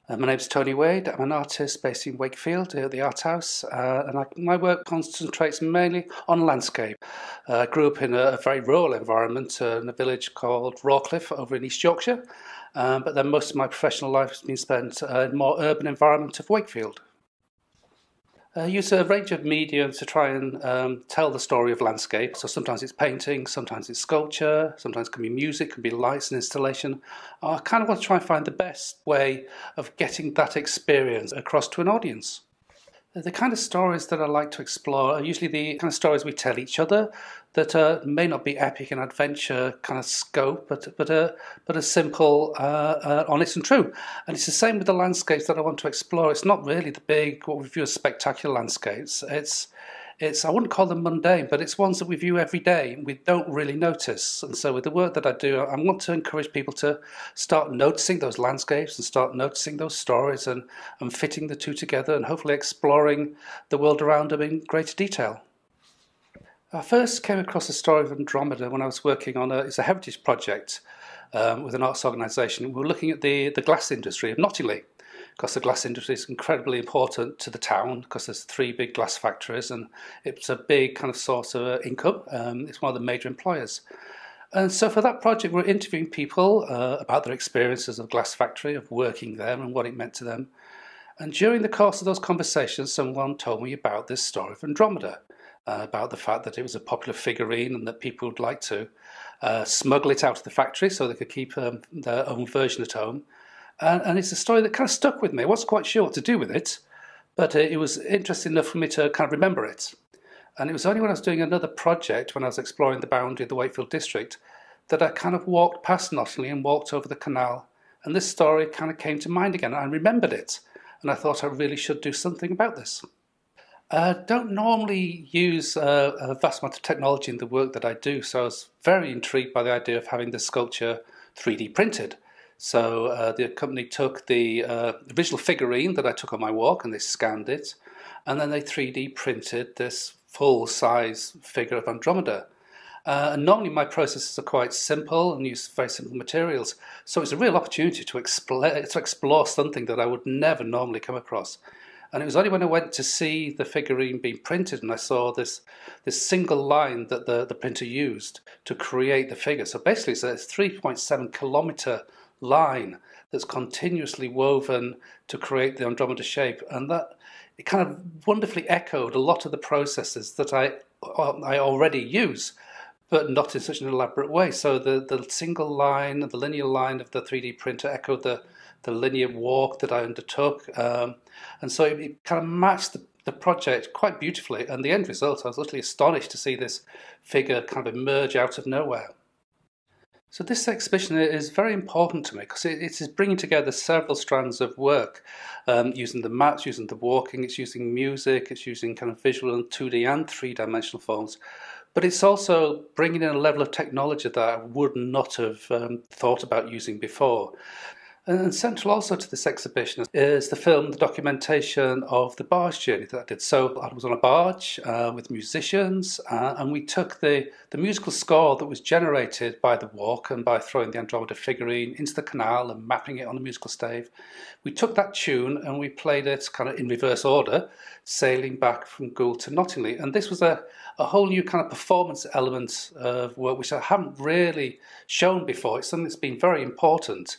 My name's Tony Wade. I'm an artist based in Wakefield at the Art House, my work concentrates mainly on landscape. I grew up in a very rural environment in a village called Rawcliffe over in East Yorkshire, but then most of my professional life has been spent in a more urban environment of Wakefield. I use a range of mediums to try and tell the story of landscape. So sometimes it's painting, sometimes it's sculpture, sometimes it can be music, it can be lights and installation. I kind of want to try and find the best way of getting that experience across to an audience. The kind of stories that I like to explore are usually the kind of stories we tell each other that may not be epic and adventure kind of scope, but are simple, honest and true. And it's the same with the landscapes that I want to explore. It's not really the big, what we view as spectacular landscapes. It's I wouldn't call them mundane, but it's ones that we view every day and we don't really notice. And so with the work that I do, I want to encourage people to start noticing those landscapes and start noticing those stories and fitting the two together and hopefully exploring the world around them in greater detail. I first came across the story of Andromeda when I was working on it's a heritage project with an arts organisation. We were looking at the glass industry of Nottingham, because the glass industry is incredibly important to the town because there's 3 big glass factories and it's a big kind of source of income. It's one of the major employers. And so for that project, we're interviewing people about their experiences of glass factory, of working there and what it meant to them. And during the course of those conversations, someone told me about this story of Andromeda, about the fact that it was a popular figurine and that people would like to smuggle it out of the factory so they could keep their own version at home. And it's a story that kind of stuck with me. I wasn't quite sure what to do with it, but it was interesting enough for me to kind of remember it. And it was only when I was doing another project, when I was exploring the boundary of the Wakefield district, that I kind of walked past Nottingham and walked over the canal. And this story kind of came to mind again. I remembered it, and I thought I really should do something about this. I don't normally use a vast amount of technology in the work that I do, so I was very intrigued by the idea of having the sculpture 3D printed. So the company took the original figurine that I took on my walk and they scanned it, and then they 3D printed this full-size figure of Andromeda. And normally my processes are quite simple and use very simple materials, so it's a real opportunity to explore something that I would never normally come across. And it was only when I went to see the figurine being printed and I saw this single line that the printer used to create the figure. So basically it's a 3.7 kilometre line that's continuously woven to create the Andromeda shape, and that it kind of wonderfully echoed a lot of the processes that I already use, but not in such an elaborate way. So the single line, the linear line of the 3D printer echoed the linear walk that I undertook, and so it kind of matched the project quite beautifully. And the end result, I was literally astonished to see this figure kind of emerge out of nowhere. So this exhibition is very important to me because it is bringing together several strands of work, using the maps, using the walking, it's using music, it's using kind of visual and 2D and 3-dimensional forms, but it's also bringing in a level of technology that I would not have thought about using before. And central also to this exhibition is the documentation of the barge journey that I did. So I was on a barge with musicians and we took the musical score that was generated by the walk and by throwing the Andromeda figurine into the canal and mapping it on a musical stave. We took that tune and we played it kind of in reverse order, sailing back from Goole to Nottingham. And this was a whole new kind of performance element of work which I haven't really shown before. It's something that's been very important,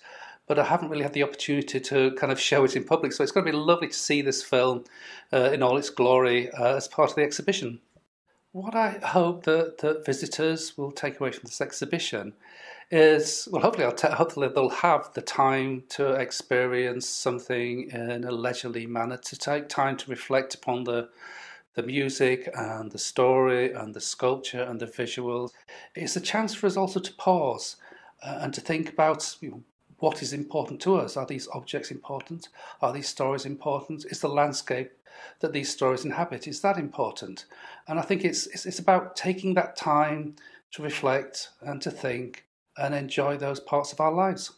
but I haven't really had the opportunity to kind of show it in public. So it's going to be lovely to see this film in all its glory as part of the exhibition. What I hope that visitors will take away from this exhibition is, well, hopefully they'll have the time to experience something in a leisurely manner, to take time to reflect upon the music and the story and the sculpture and the visuals. It's a chance for us also to pause and to think about, what is important to us? Are these objects important? Are these stories important? Is the landscape that these stories inhabit, is that important? And I think it's about taking that time to reflect and to think and enjoy those parts of our lives.